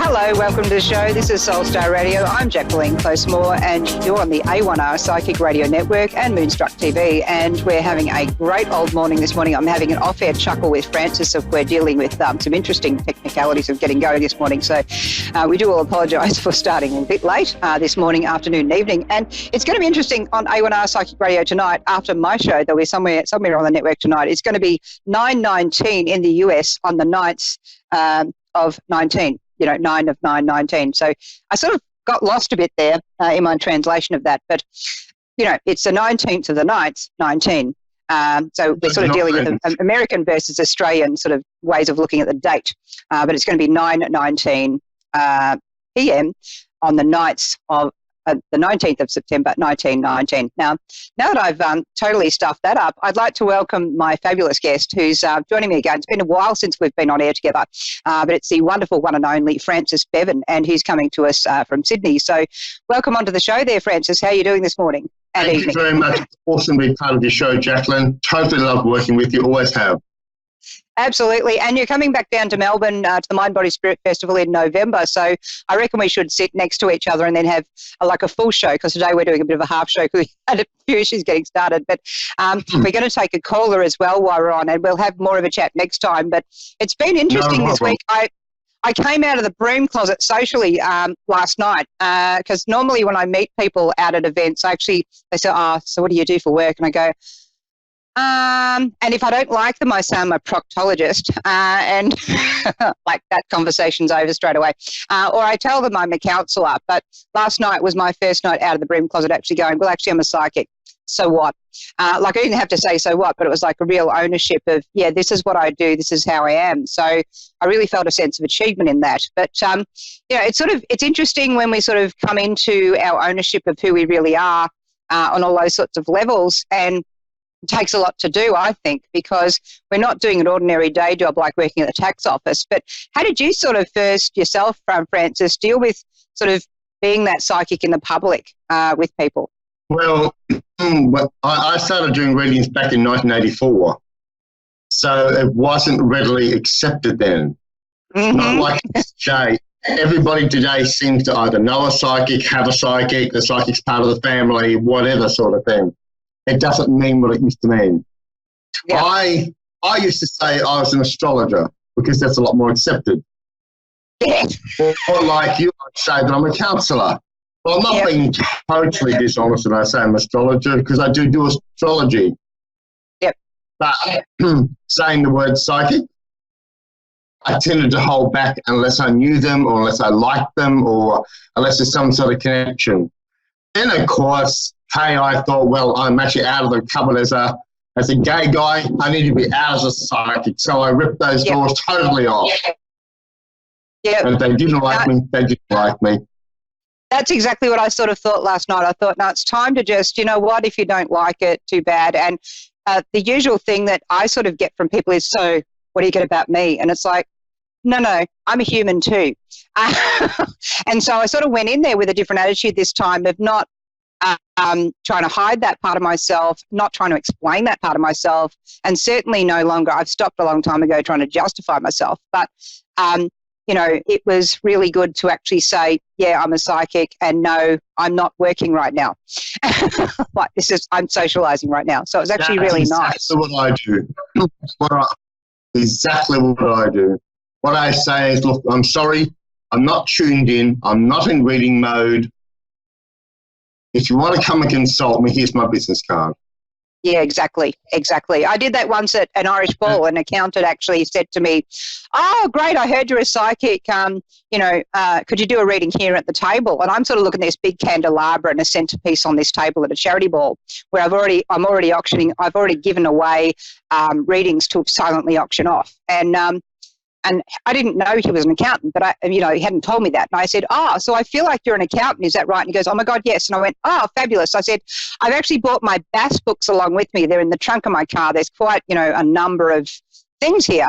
Hello, welcome to the show. This is Soul Star Radio. I'm Jacquelene Closemore, and you're on the A1R Psychic Radio Network and Moonstruck TV, and we're having a great old morning this morning. I'm having an off-air chuckle with Francis. We're dealing with some interesting technicalities of getting going this morning, so we do all apologise for starting a bit late this morning, afternoon, evening, and it's going to be interesting on A1R Psychic Radio tonight. After my show, there'll be somewhere on the network tonight. It's going to be 9/19 in the US on the 9th of 19. 9 of 9/19. So I sort of got lost a bit there in my translation of that. But, it's the 19th of the 9th, 19. So we're sort of dealing with American versus Australian sort of ways of looking at the date. But it's going to be 9:19 p.m. on the 9th of the 19th of September, 1919. Now that I've totally stuffed that up, I'd like to welcome my fabulous guest who's joining me again. It's been a while since we've been on air together, but it's the wonderful one and only Francis Bevan, and he's coming to us from Sydney. So welcome onto the show there, Francis. How are you doing this morning and Thank evening? you very much. It's awesome to be part of your show, Jacqueline. Totally love working with you. Always have. Absolutely. And you're coming back down to Melbourne to the Mind, Body, Spirit Festival in November. So I reckon we should sit next to each other and then have a full show, because today we're doing a bit of a half show because we had a few issues getting started. But we're going to take a caller as well while we're on, and we'll have more of a chat next time. But it's been interesting this week. I came out of the broom closet socially last night because normally when I meet people out at events, they say, so what do you do for work? And I go, and if I don't like them, I say I'm a proctologist, and like that conversation's over straight away. Or I tell them I'm a counsellor. But last night was my first night out of the broom closet actually going, well, actually I'm a psychic. So what? I didn't have to say so what, but it was like a real ownership of, this is what I do, this is how I am. So I really felt a sense of achievement in that. But, it's interesting when we sort of come into our ownership of who we really are on all those sorts of levels, and it takes a lot to do, I think, because we're not doing an ordinary day job like working at the tax office. But how did you sort of first yourself, Francis, deal with sort of being that psychic in the public with people? Well, I started doing readings back in 1984, so it wasn't readily accepted then. Mm-hmm. Not like today. Everybody today seems to either know a psychic, have a psychic, the psychic's part of the family, whatever sort of thing. It doesn't mean what it used to mean. Yeah. I used to say I was an astrologer because that's a lot more accepted. Yeah. Or like you, I'd say that I'm a counsellor. Well, I'm not being totally dishonest when I say I'm an astrologer, because I do astrology. Yep. But saying the word psychic, I tended to hold back unless I knew them, or unless I liked them, or unless there's some sort of connection. Then, of course, I thought, well, I'm actually out of the cupboard as a gay guy. I need to be out as a psychic. So I ripped those doors totally off. Yeah. And they didn't like me. They didn't like me. That's exactly what I sort of thought last night. I thought, no, it's time to just, if you don't like it, too bad. And the usual thing that I sort of get from people is, so what do you get about me? And it's like, no, I'm a human too. And so I sort of went in there with a different attitude this time of not trying to hide that part of myself, not trying to explain that part of myself, and certainly no longer, I've stopped a long time ago trying to justify myself. But, it was really good to actually say, I'm a psychic, and no, I'm not working right now. I'm socializing right now. So it was actually really nice. That's exactly what I do. Exactly what I do. What I say is, look, I'm sorry, I'm not tuned in, I'm not in reading mode. If you want to come and consult me, here's my business card. Yeah, exactly. I did that once at an Irish ball. An accountant actually said to me, oh, great, I heard you're a psychic. Could you do a reading here at the table? And I'm sort of looking at this big candelabra and a centerpiece on this table at a charity ball where I've already given away readings to silently auction off. And I didn't know he was an accountant, but he hadn't told me that. And I said, so I feel like you're an accountant. Is that right? And he goes, oh my God, yes. And I went, fabulous. I said, I've actually brought my BAS books along with me. They're in the trunk of my car. There's quite, a number of things here.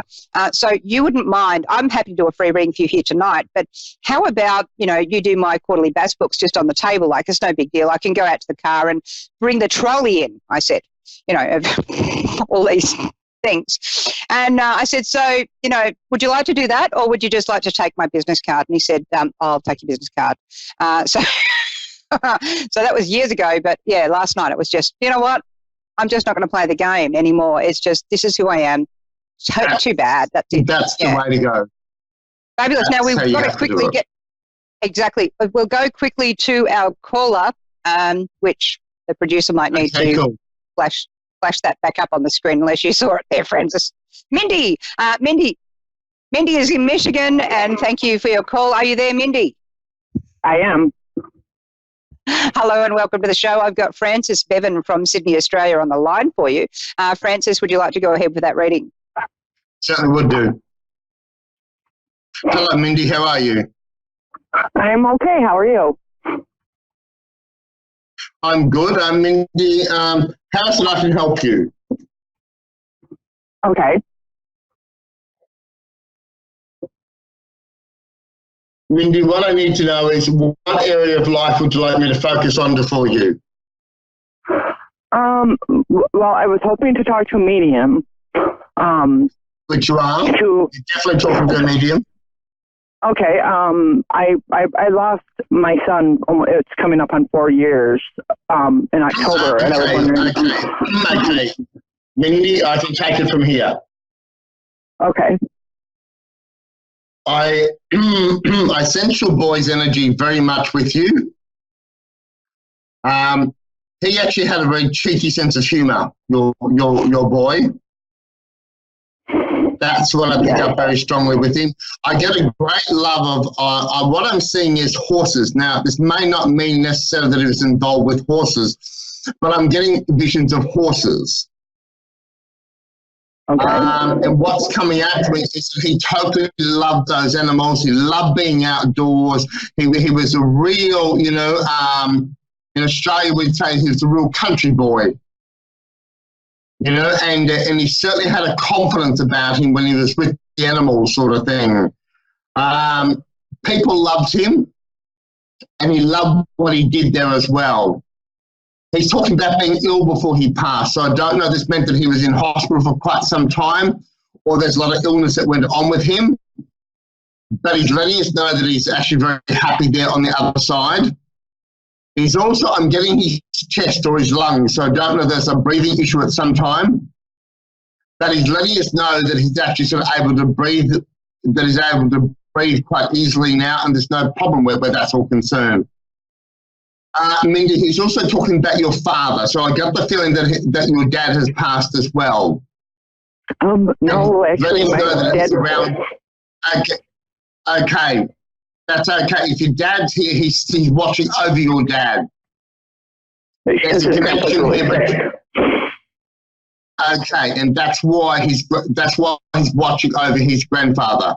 So you wouldn't mind, I'm happy to do a free reading for you here tonight, but how about, you do my quarterly BAS books just on the table? Like, it's no big deal. I can go out to the car and bring the trolley in, I said, of all these things. And I said, so, would you like to do that, or would you just like to take my business card? And he said, I'll take your business card. So that was years ago, but yeah, last night it was just, you know what? I'm just not going to play the game anymore. It's just, this is who I am. Too bad. That's it. That's the way to go. Fabulous. Now we've got to quickly exactly. We'll go quickly to our caller, which the producer might need to flash that back up on the screen, unless you saw it there, Francis. Mindy. Mindy is in Michigan, and thank you for your call. Are you there, Mindy? I am. Hello and welcome to the show. I've got Francis Bevan from Sydney, Australia on the line for you. Francis, would you like to go ahead with that reading? Certainly would do. Hello, Mindy. How are you? I'm okay. How are you? I'm good. Mindy, how else I can help you? Okay. Mindy, what I need to know is, what area of life would you like me to focus on for you? Well, I was hoping to talk to a medium. Which you are? You're definitely talking to a medium. Okay. I lost my son. It's coming up on 4 years in October, and I was wondering. Okay. Mindy, I can take it from here. Okay. I sense your boy's energy very much with you. He actually had a very cheeky sense of humour, your boy. That's what I pick up very strongly with him. I get a great love of what I'm seeing is horses. Now, this may not mean necessarily that he was involved with horses, but I'm getting visions of horses. Okay. And what's coming out to me is that he totally loved those animals. He loved being outdoors. He was a real, in Australia we'd say he was a real country boy. And he certainly had a confidence about him when he was with the animals, sort of thing. People loved him, and he loved what he did there as well. He's talking about being ill before he passed, so I don't know if this meant that he was in hospital for quite some time, or there's a lot of illness that went on with him. But he's letting us know that he's actually very happy there on the other side. He's also, I'm getting his chest or his lungs, so I don't know if there's a breathing issue at some time. But he's letting us know that he's actually sort of able to breathe, that he's able to breathe quite easily now, and there's no problem where that's all concerned. Mindy, he's also talking about your father, so I got the feeling that your dad has passed as well. No, actually, my dad... Okay. That's okay. If your dad's here, he's watching over your dad. There's a connection here. Okay, and that's why he's watching over his grandfather.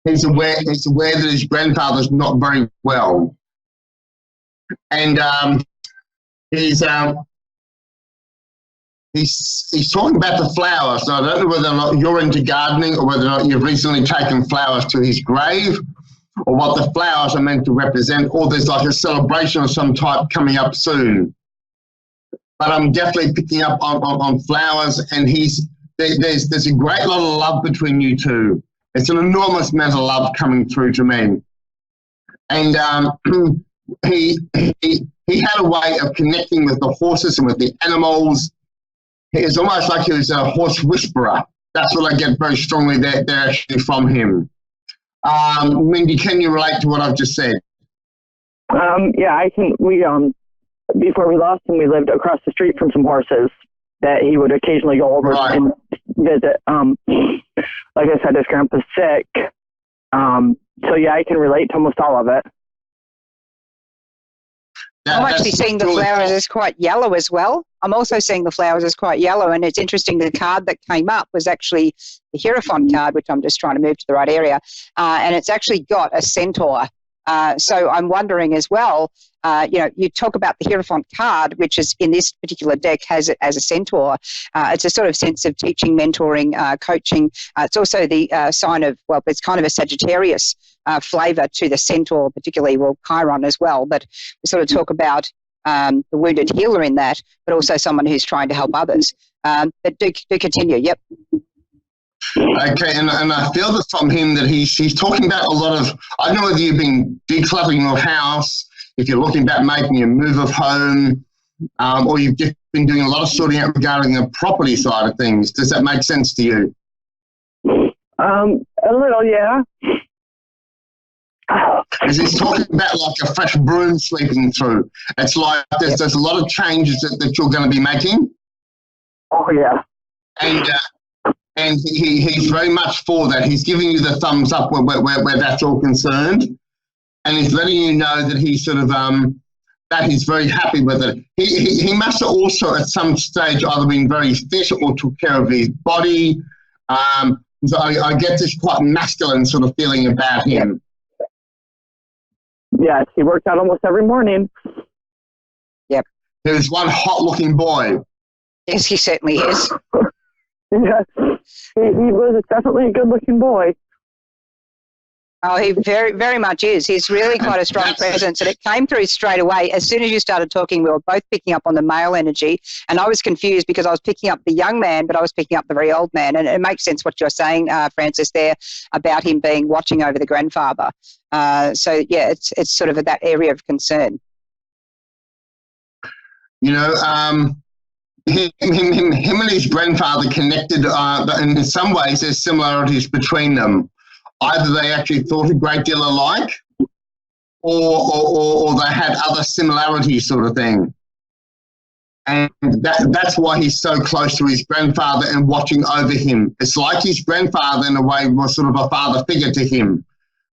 He's aware that his grandfather's not very well, and he's talking about the flowers. So I don't know whether or not you're into gardening, or whether or not you've recently taken flowers to his grave, or what the flowers are meant to represent, or there's like a celebration of some type coming up soon. But I'm definitely picking up on flowers, and there's a great lot of love between you two. It's an enormous amount of love coming through to me. And he had a way of connecting with the horses and with the animals. It's almost like he was a horse whisperer. That's what I get very strongly there actually from him. Mindy, can you relate to what I've just said? Yeah, I can. Before we lost him, we lived across the street from some horses that he would occasionally go over and visit. Like I said, his grandpa's sick. So yeah, I can relate to almost all of it. I'm actually seeing the flowers as quite yellow as well. I'm also seeing the flowers as quite yellow, and it's interesting, the card that came up was actually the Hierophant card, which I'm just trying to move to the right area, and it's actually got a centaur. So I'm wondering as well, you talk about the Hierophant card, which is in this particular deck has it as a centaur. It's a sort of sense of teaching, mentoring, coaching. It's also the sign of, well, it's kind of a Sagittarius flavour to the centaur, particularly, well, Chiron as well. But we sort of talk about the wounded healer in that, but also someone who's trying to help others. But do continue. Yep. Okay, and I feel that from him that he's talking about a lot of, I don't know whether you've been decluttering your house, if you're looking about making a move of home, or you've just been doing a lot of sorting out regarding the property side of things. Does that make sense to you? A little, yeah. Because he's talking about like a fresh broom sweeping through. It's like there's a lot of changes that you're going to be making. Oh, yeah. And he's very much for that. He's giving you the thumbs up where that's all concerned. And he's letting you know that he's sort of, that he's very happy with it. He must have also at some stage either been very fit or took care of his body. So I get this quite masculine sort of feeling about him. Yes, he works out almost every morning. Yep. There's one hot-looking boy. Yes, he certainly is. Yes, he was definitely a good-looking boy. Oh, he very, very much is. He's really quite a strong presence, and it came through straight away. As soon as you started talking, we were both picking up on the male energy, and I was confused because I was picking up the young man, but I was picking up the very old man, and it makes sense what you're saying, Francis, there about him being watching over the grandfather. So, yeah, it's sort of that area of concern. You know, him and his grandfather connected, in some ways there's similarities between them. Either they actually thought a great deal alike or they had other similarities sort of thing. And that's why he's so close to his grandfather and watching over him. It's like his grandfather in a way was sort of a father figure to him.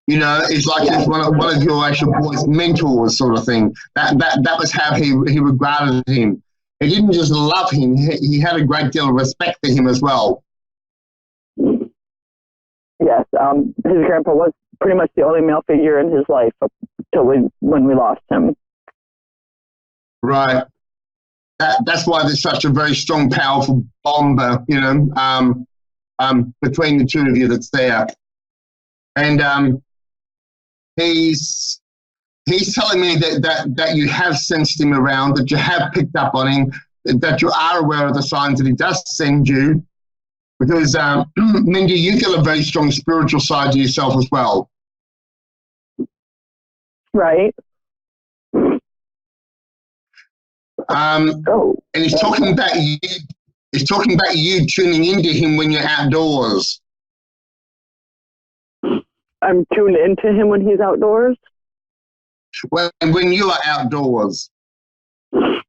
You know, it's like he's one of your actual boy's mentors sort of thing. That was how he regarded him. He didn't just love him, he had a great deal of respect for him as well. Yes, his grandpa was pretty much the only male figure in his life up till when we lost him. Right. That's why there's such a very strong, powerful bond, you know, between the two of you that's there. And he's telling me that you have sensed him around, that you have picked up on him, that you are aware of the signs that he does send you. Because, Mindy, you've got a very strong spiritual side to yourself as well. Right. And he's talking about you. He's talking about you tuning into him when you're outdoors. I'm tuned into him when he's outdoors. Well, and when you are outdoors. And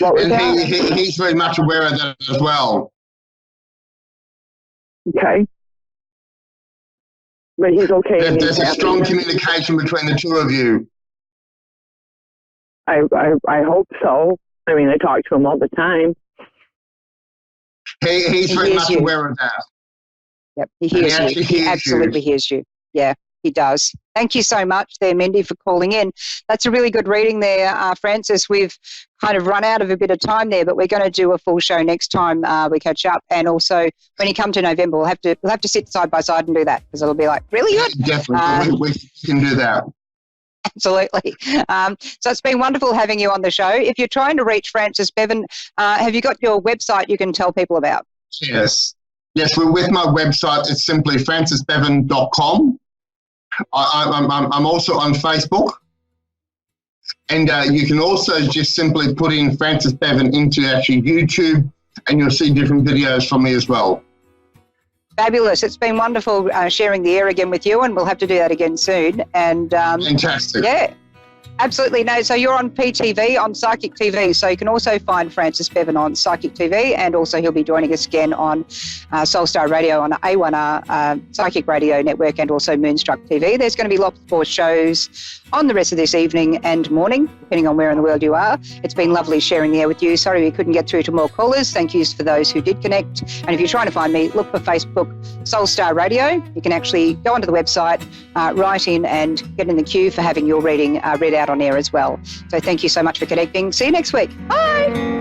he's very much aware of that as well. Okay. But he's okay. There's a strong communication between the two of you. I hope so. I mean, I talk to him all the time. He's very much aware of that. Yep, he hears you. He absolutely hears you. Yeah, he does. Thank you so much there, Mindy, for calling in. That's a really good reading there, Francis. We've kind of run out of a bit of time there, but we're going to do a full show next time we catch up. And also, when you come to November, we'll have to sit side by side and do that, because it'll be like really good. Definitely, we can do that. Absolutely. So it's been wonderful having you on the show. If you're trying to reach Francis Bevan, have you got your website you can tell people about? Yes, we're with my website. It's simply francisbevan.com. I'm also on Facebook. And you can also just simply put in Francis Bevan into actually YouTube, and you'll see different videos from me as well. Fabulous. It's been wonderful sharing the air again with you, and we'll have to do that again soon. And fantastic. Yeah, absolutely. No, so you're on PTV, on Psychic TV, so you can also find Francis Bevan on Psychic TV, and also he'll be joining us again on Soulstar Radio on A1R Psychic Radio Network, and also Moonstruck TV. There's going to be lots more shows on the rest of this evening and morning, depending on where in the world you are. It's been lovely sharing the air with you. Sorry we couldn't get through to more callers. Thank yous for those who did connect. And if you're trying to find me, look for Facebook Soulstar Radio. You can actually go onto the website, write in and get in the queue for having your reading read out on air as well. So thank you so much for connecting. See you next week. Bye.